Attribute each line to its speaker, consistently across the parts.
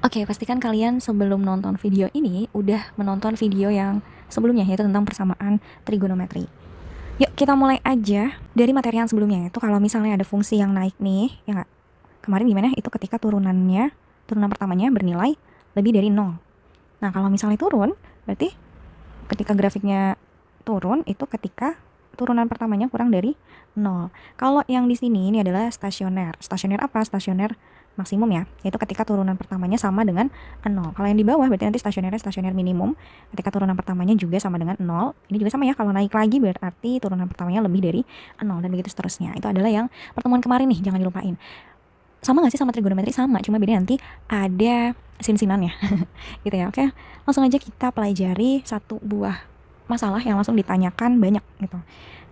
Speaker 1: Oke, pastikan kalian sebelum nonton video ini udah menonton video yang sebelumnya, yaitu tentang persamaan trigonometri. Yuk kita mulai aja dari materi yang sebelumnya, itu kalau misalnya ada fungsi yang naik nih, ya nggak? Kemarin gimana? Itu ketika turunan pertamanya bernilai lebih dari 0. Nah, kalau misalnya turun, berarti ketika grafiknya turun, itu ketika turunan pertamanya kurang dari 0. Kalau yang di sini ini adalah stasioner. Stasioner apa? Stasioner maksimum ya, yaitu ketika turunan pertamanya sama dengan 0. Kalau yang di bawah berarti nanti stasionernya stasioner minimum, ketika turunan pertamanya juga sama dengan 0. Ini juga sama ya, kalau naik lagi berarti turunan pertamanya lebih dari 0, dan begitu seterusnya. Itu adalah yang pertemuan kemarin nih, jangan dilupain. Sama gak sih sama trigonometri? Sama, cuma beda nanti ada sin-sinannya gitu ya. Oke, langsung aja kita pelajari satu buah masalah yang langsung ditanyakan banyak gitu.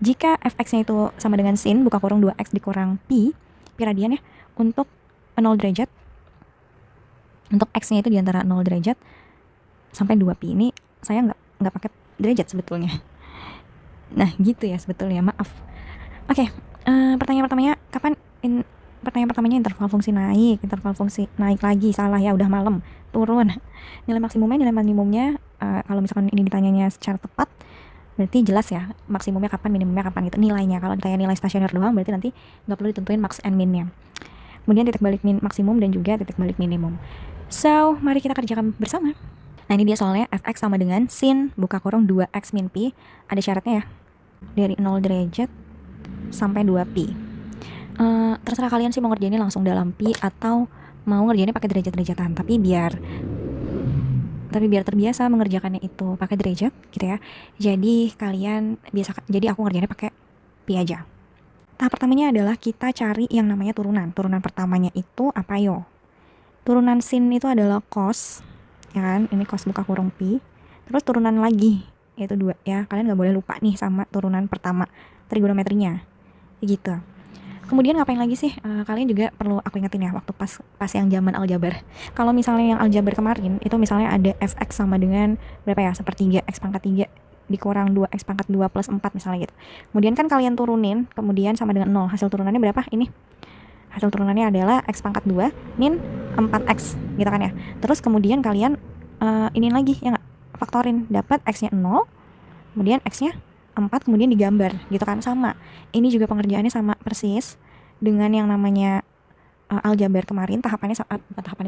Speaker 1: Jika fx-nya itu sama dengan sin buka kurung 2x dikurang pi radian ya, untuk 0 derajat, untuk x-nya itu diantara 0 derajat sampai 2 pi. Ini saya nggak pakai derajat sebetulnya. Nah gitu ya sebetulnya, maaf. Oke, pertanyaan pertamanya interval fungsi naik lagi, salah ya, udah malam, turun. Nilai minimumnya, kalau misalkan ini ditanyanya secara tepat, berarti jelas ya maksimumnya kapan, minimumnya kapan gitu nilainya. Kalau ditanya nilai stasioner doang, berarti nanti nggak perlu ditentuin max and minnya. Kemudian titik balik maksimum dan juga titik balik minimum. So, mari kita kerjakan bersama. Nah, ini dia soalnya fx sama dengan sin buka kurung 2x min pi. Ada syaratnya ya, dari 0 derajat sampai 2 pi. Terserah kalian sih mau ngerjainnya langsung dalam pi atau mau ngerjainnya pakai derajat-derajatan, tapi biar terbiasa mengerjakannya itu pakai derajat gitu ya. Jadi jadi aku ngerjainnya pakai pi aja. Tahap pertamanya adalah kita cari yang namanya turunan. Turunan pertamanya itu apa yo? Turunan sin itu adalah cos, ya kan? Ini cos buka kurung pi. Terus turunan lagi, yaitu 2 ya. Kalian nggak boleh lupa nih sama turunan pertama trigonometrinya. Gitu. Kemudian ngapain lagi sih? Kalian juga perlu aku ingetin ya waktu pas yang zaman aljabar. Kalau misalnya yang aljabar kemarin itu misalnya ada fx sama dengan berapa ya? Sepertiga x pangkat 3 dikurang 2x pangkat 2 plus 4 misalnya gitu. Kemudian kan kalian turunin, kemudian sama dengan 0. Hasil turunannya berapa? Ini. Hasil turunannya adalah x pangkat 2 min 4x gitu kan ya. Terus kemudian kalian ini lagi ya nggak? Faktorin, dapat x-nya 0, kemudian x-nya 4, kemudian digambar gitu kan. Sama, ini juga pengerjaannya sama persis dengan yang namanya aljabar kemarin. Tahapannya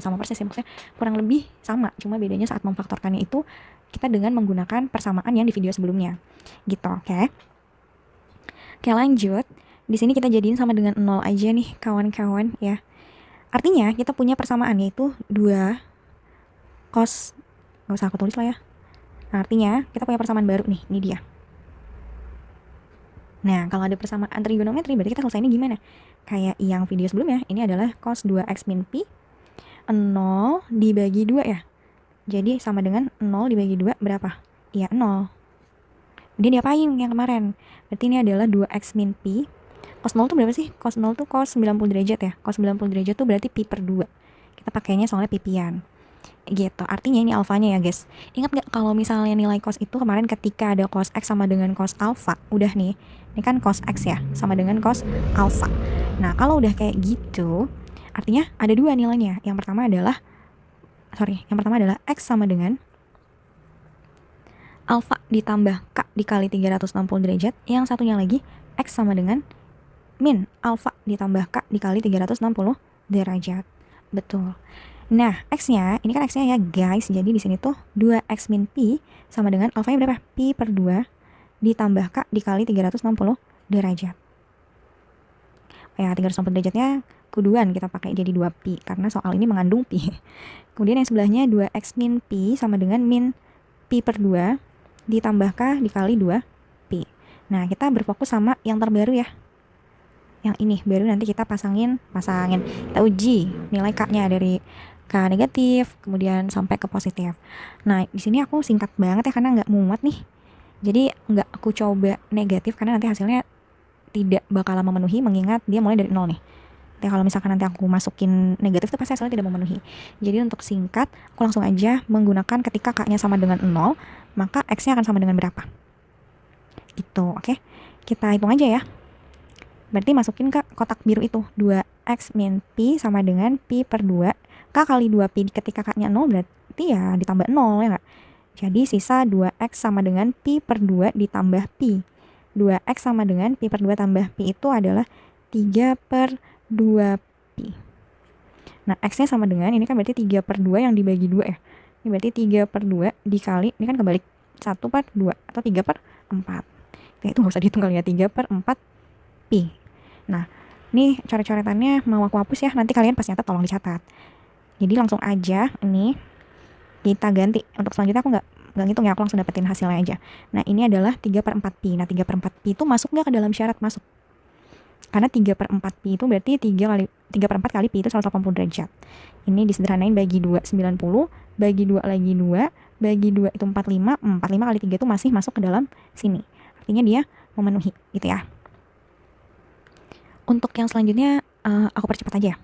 Speaker 1: sama persis ya, maksudnya kurang lebih sama, cuma bedanya saat memfaktorkannya itu kita dengan menggunakan persamaan yang di video sebelumnya gitu. Oke, lanjut. Di sini kita jadiin sama dengan 0 aja nih kawan-kawan ya. Artinya kita punya persamaan yaitu 2 cos, nggak usah aku tulis lah ya. Nah, artinya kita punya persamaan baru nih, ini dia. Nah, kalau ada persamaan trigonometri berarti kita selesainya gimana? Kayak yang video sebelumnya, ini adalah cos 2x min pi, 0 dibagi 2 ya. Jadi sama dengan 0 dibagi 2 berapa? Iya, 0. Dia diapain yang kemarin? Berarti ini adalah 2x min pi. Cos 0 tuh berapa sih? Cos 0 tuh cos 90 derajat ya. Cos 90 derajat tuh berarti pi per 2. Kita pakainya soalnya pipian. Gitu, artinya ini alfanya ya guys. Ingat gak kalau misalnya nilai cos itu kemarin ketika ada cos x sama dengan cos alpha, udah nih, ini kan cos x ya, sama dengan cos alpha. Nah, kalau udah kayak gitu, artinya ada dua nilainya. Yang pertama adalah x sama dengan alpha ditambah k dikali 360 derajat. Yang satunya lagi x sama dengan min alpha ditambah k dikali 360 derajat. Betul. Nah, x-nya, ini kan x-nya ya guys. Jadi di sini tuh 2x min pi sama dengan alfanya berapa? Pi per 2 ditambah k dikali 360 derajat. Ya, 360 derajatnya kuduan kita pakai jadi 2 pi karena soal ini mengandung pi. Kemudian yang sebelahnya 2x min pi sama dengan min pi per 2 ditambah k dikali 2 pi. Nah, kita berfokus sama yang terbaru ya. Yang ini baru nanti kita pasangin, kita uji nilai k-nya dari k negatif kemudian sampai ke positif. Nah, di sini aku singkat banget ya karena nggak muat nih. Jadi nggak aku coba negatif karena nanti hasilnya tidak bakal memenuhi mengingat dia mulai dari 0 nih. Tapi kalau misalkan nanti aku masukin negatif tuh pasti hasilnya tidak memenuhi. Jadi untuk singkat, aku langsung aja menggunakan ketika k-nya sama dengan 0, maka x-nya akan sama dengan berapa. Gitu, oke. Kita hitung aja ya. Berarti masukin ke kotak biru itu 2x min pi sama dengan pi per 2 K kali 2Pi ketika K-nya 0 berarti ya ditambah 0 ya nggak? Jadi sisa 2X sama dengan Pi per 2 ditambah Pi. 2X sama dengan Pi per 2 tambah Pi itu adalah 3 per 2 Pi. Nah, X-nya sama dengan, ini kan berarti 3 per 2 yang dibagi 2 ya. Ini berarti 3 per 2 dikali, ini kan kebalik, 1 per 2 atau 3 per 4. Nah, itu nggak usah dihitung kali ya, 3 per 4 Pi. Nah, ini coret-coretannya mau aku hapus ya, nanti kalian pas nyatet tolong dicatat. Jadi langsung aja ini kita ganti. Untuk selanjutnya aku nggak ngitung ya, aku langsung dapetin hasilnya aja. Nah, ini adalah 3 per 4 Pi. Nah, 3 per 4 Pi itu masuk nggak ke dalam syarat? Masuk. Karena 3 per 4 Pi itu berarti 3 per 4 kali Pi itu 180 derajat. Ini disederhanain bagi 2, 90. Bagi 2 lagi 2. Bagi 2 itu 45. 45 kali 3 itu masih masuk ke dalam sini. Artinya dia memenuhi gitu ya. Untuk yang selanjutnya aku percepat aja ya.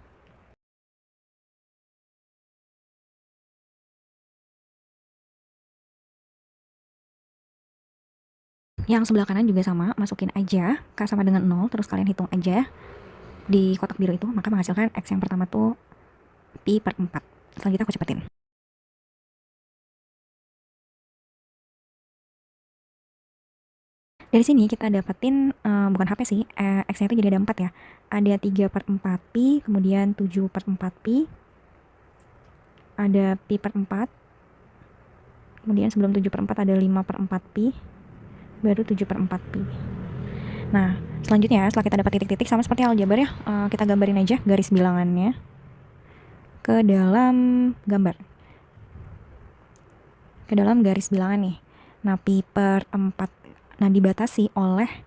Speaker 1: Yang sebelah kanan juga sama, masukin aja K sama dengan 0, terus kalian hitung aja di kotak biru itu, maka menghasilkan X yang pertama tuh Pi per 4. Selanjutnya aku cepetin. Dari sini kita dapetin, bukan HP sih, X-nya itu jadi ada 4 ya. Ada 3 per 4 Pi, kemudian 7 per 4 Pi, ada Pi per 4, kemudian sebelum 7 per 4 ada 5 per 4 Pi, baru 7 per 4 Pi. Nah, selanjutnya setelah kita dapat titik-titik, sama seperti aljabar ya, kita gambarin aja garis bilangannya ke dalam gambar. Ke dalam garis bilangan nih. Nah, Pi per 4, nah dibatasi oleh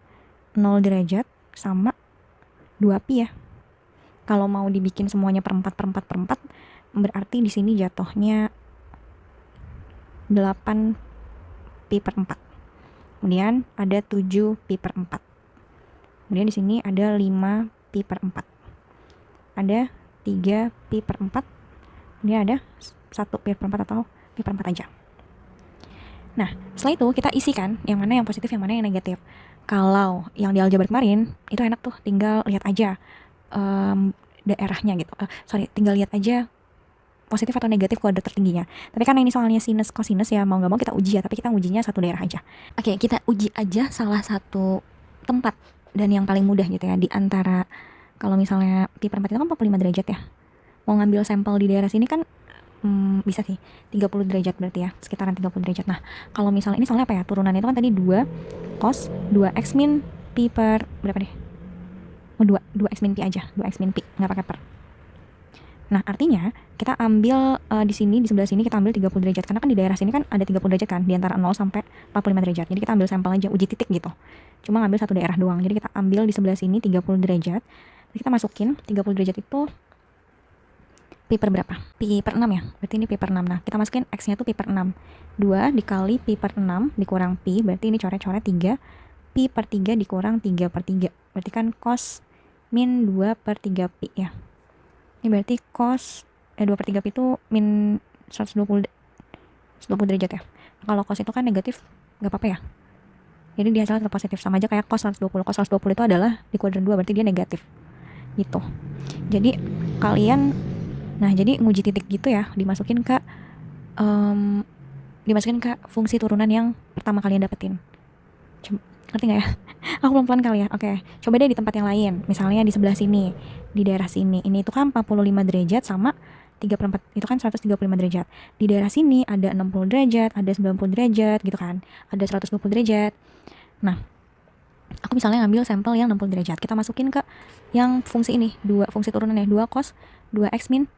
Speaker 1: 0 derajat sama 2 Pi ya. Kalau mau dibikin semuanya per 4 per 4 per 4, berarti di sini jatuhnya 8 Pi per 4. Kemudian ada 7 Pi per 4. Kemudian di sini ada 5 Pi per 4. Ada 3 Pi per 4. Kemudian ada 1 Pi per 4 atau Pi per 4 aja. Nah, setelah itu kita isikan yang mana yang positif, yang mana yang negatif. Kalau yang di aljabar kemarin, itu enak tuh, tinggal lihat aja daerahnya gitu. Tinggal lihat aja positif atau negatif kuadrat tertingginya. Tapi karena ini soalnya sinus kosinus ya, mau nggak mau kita uji ya, tapi kita ujinya satu daerah aja. Oke, kita uji aja salah satu tempat dan yang paling mudah gitu ya, di antara, kalau misalnya Pi per 4 itu kan 45 derajat ya. Mau ngambil sampel di daerah sini kan bisa sih 30 derajat berarti ya, sekitaran 30 derajat. Nah, kalau misalnya ini soalnya apa ya, turunannya itu kan tadi 2 cos 2x min Pi per berapa deh? Oh, 2x min Pi aja, 2x min Pi, nggak pakai per. Nah, artinya kita ambil di sini, di sebelah sini kita ambil 30 derajat, karena kan di daerah sini kan ada 30 derajat kan, di antara 0 sampai 45 derajat. Jadi kita ambil sampel aja, uji titik gitu. Cuma ngambil satu daerah doang. Jadi kita ambil di sebelah sini 30 derajat. Jadi kita masukin 30 derajat itu Pi per berapa? Pi per 6 ya. Berarti ini Pi per 6. Nah, kita masukin X-nya tuh Pi per 6. 2 dikali Pi per 6 dikurang Pi. Berarti ini coret-coret 3. Pi per 3 dikurang 3 per 3. Berarti kan cos min 2 per 3 Pi ya. Ini berarti cos 2 per 3 Pi itu min 120 derajat ya. Kalau cos itu kan negatif, nggak apa-apa ya. Jadi dia hasilnya tetap positif. Sama aja kayak cos 120. Cos 120 itu adalah di kuadran 2, berarti dia negatif. Gitu. Jadi kalian, nah jadi nguji titik gitu ya, dimasukin ke fungsi turunan yang pertama kalian dapetin. Ngerti nggak ya? Aku pelan-pelan kali ya. Oke, coba deh di tempat yang lain. Misalnya di sebelah sini, di daerah sini. Ini itu kan 45 derajat sama 3 per 4. Itu kan 135 derajat. Di daerah sini ada 60 derajat, ada 90 derajat gitu kan. Ada 120 derajat. Nah, aku misalnya ngambil sampel yang 60 derajat. Kita masukin ke yang fungsi ini, fungsi turunannya 2 cos 2x min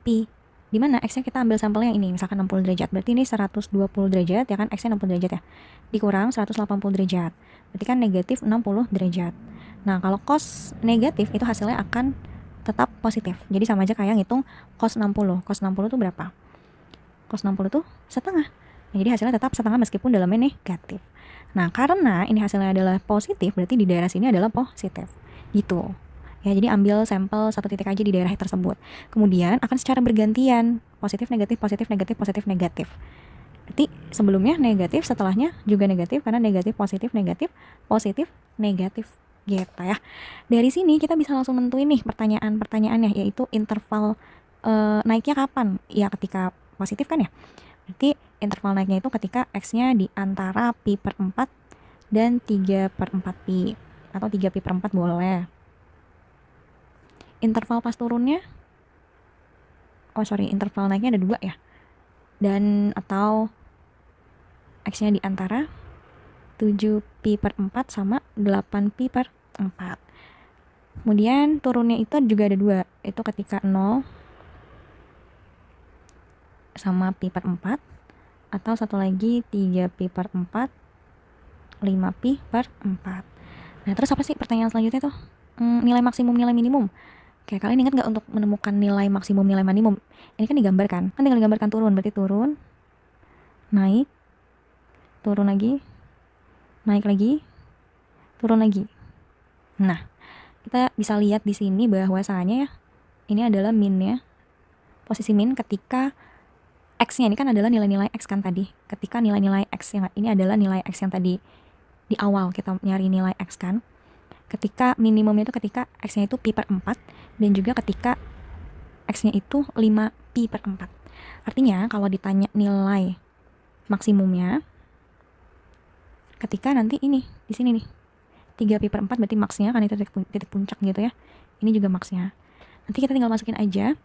Speaker 1: Pi. Di mana X-nya kita ambil sampelnya yang ini, misalkan 60 derajat. Berarti ini 120 derajat, ya kan, X-nya 60 derajat ya. Dikurang 180 derajat. Berarti kan negatif 60 derajat. Nah, kalau cos negatif itu hasilnya akan tetap positif. Jadi sama aja kayak ngitung cos 60. Cos 60 itu berapa? Cos 60 itu setengah. Nah, jadi hasilnya tetap setengah meskipun dalamnya negatif. Nah, karena ini hasilnya adalah positif, berarti di daerah sini adalah positif. Gitu. Ya, jadi ambil sampel satu titik aja di daerah tersebut. Kemudian akan secara bergantian, positif, negatif, positif, negatif, positif, negatif. Berarti sebelumnya negatif, setelahnya juga negatif, karena negatif, positif, negatif, gitu ya. Dari sini kita bisa langsung nentuin nih pertanyaan-pertanyaannya, yaitu interval naiknya kapan? Ya ketika positif kan ya. Berarti interval naiknya itu ketika X-nya di antara pi per 4 dan 3 per 4 pi. Atau 3 pi per 4 boleh. Interval pas turunnya, interval naiknya ada 2 ya. Dan atau X-nya di antara 7 pi per 4 sama 8 pi per 4. Kemudian turunnya itu juga ada 2, itu ketika 0 sama pi per 4, atau satu lagi 3 pi per 4, 5 pi per 4. Nah terus apa sih pertanyaan selanjutnya tuh? Nilai maksimum, nilai minimum. Oke, kalian ingat nggak untuk menemukan nilai maksimum, nilai minimum? Ini kan digambarkan, kan tinggal digambarkan turun, berarti turun, naik, turun lagi, naik lagi, turun lagi. Nah, kita bisa lihat di sini bahwasanya ya, ini adalah minnya, posisi min ketika X-nya ini kan adalah nilai-nilai X kan tadi. Ketika nilai-nilai X yang ini adalah nilai X yang tadi di awal kita nyari nilai X kan. Ketika minimumnya itu ketika X-nya itu pi per 4 dan juga ketika X-nya itu 5 pi per 4. Artinya kalau ditanya nilai maksimumnya ketika nanti ini di sini nih 3 pi per 4 berarti maksnya kan itu titik puncak gitu ya. Ini juga maksnya. Nanti kita tinggal masukin aja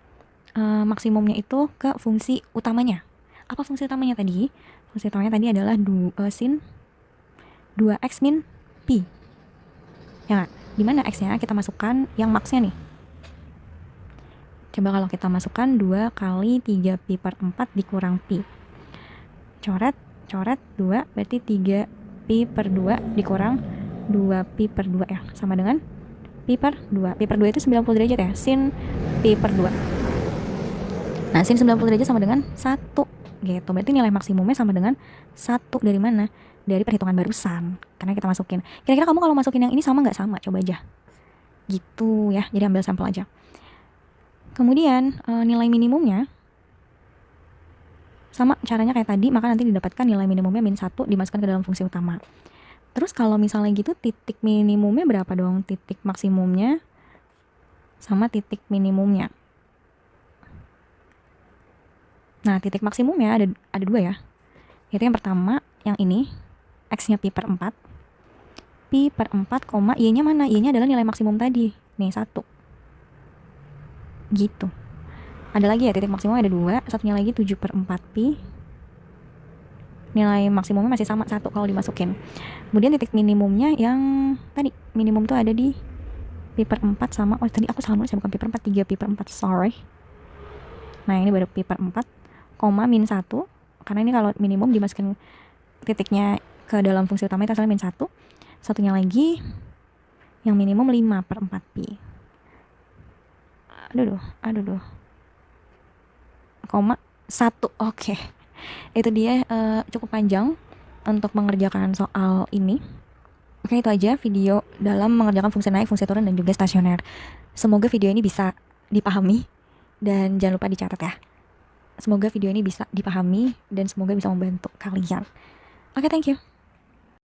Speaker 1: maksimumnya itu ke fungsi utamanya. Apa fungsi utamanya tadi? Fungsi utamanya tadi adalah sin 2x min pi. Ya, dimana x-nya kita masukkan yang maksnya nih. Coba kalau kita masukkan 2 kali 3 pi per 4 dikurang pi. Coret 2 berarti 3 pi per 2 dikurang 2 pi per 2 ya. Sama dengan pi per 2. Pi per 2 itu 90 derajat ya. Sin pi per 2. Nah, sin 90 derajat sama dengan 1 gitu. Berarti nilai maksimumnya sama dengan 1 dari mana? Dari perhitungan barusan. Karena kita masukin. Kira-kira kamu kalau masukin yang ini sama nggak? Sama, coba aja. Gitu ya. Jadi ambil sampel aja. Kemudian nilai minimumnya sama caranya kayak tadi, maka nanti didapatkan nilai minimumnya min 1 dimasukkan ke dalam fungsi utama. Terus kalau misalnya gitu titik minimumnya berapa dong? Titik maksimumnya sama titik minimumnya. Nah, titik maksimumnya ada 2 ya. Yaitu yang pertama, yang ini, X-nya pi per 4. Pi per 4, Y-nya mana? Y-nya adalah nilai maksimum tadi. Nih, 1. Gitu. Ada lagi ya, titik maksimumnya ada 2. Satunya lagi 7 per 4 pi. Nilai maksimumnya masih sama, 1 kalau dimasukin. Kemudian titik minimumnya yang tadi. Minimum tuh ada di pi per 4 sama, tadi aku salah nulis ya, bukan pi per 4, 3 pi per 4, sorry. Nah, ini baru pi per 4. Min 1, karena ini kalau minimum dimasukin titiknya ke dalam fungsi utama itu asalnya min 1. Satunya lagi yang minimum 5 per 4 pi. Aduh. 1. Oke. Itu dia cukup panjang untuk mengerjakan soal ini. Oke, itu aja video dalam mengerjakan fungsi naik, fungsi turun, dan juga stasioner. Semoga video ini bisa dipahami dan jangan lupa dicatat ya. Semoga video ini bisa dipahami dan semoga bisa membantu kalian. Oke, thank you.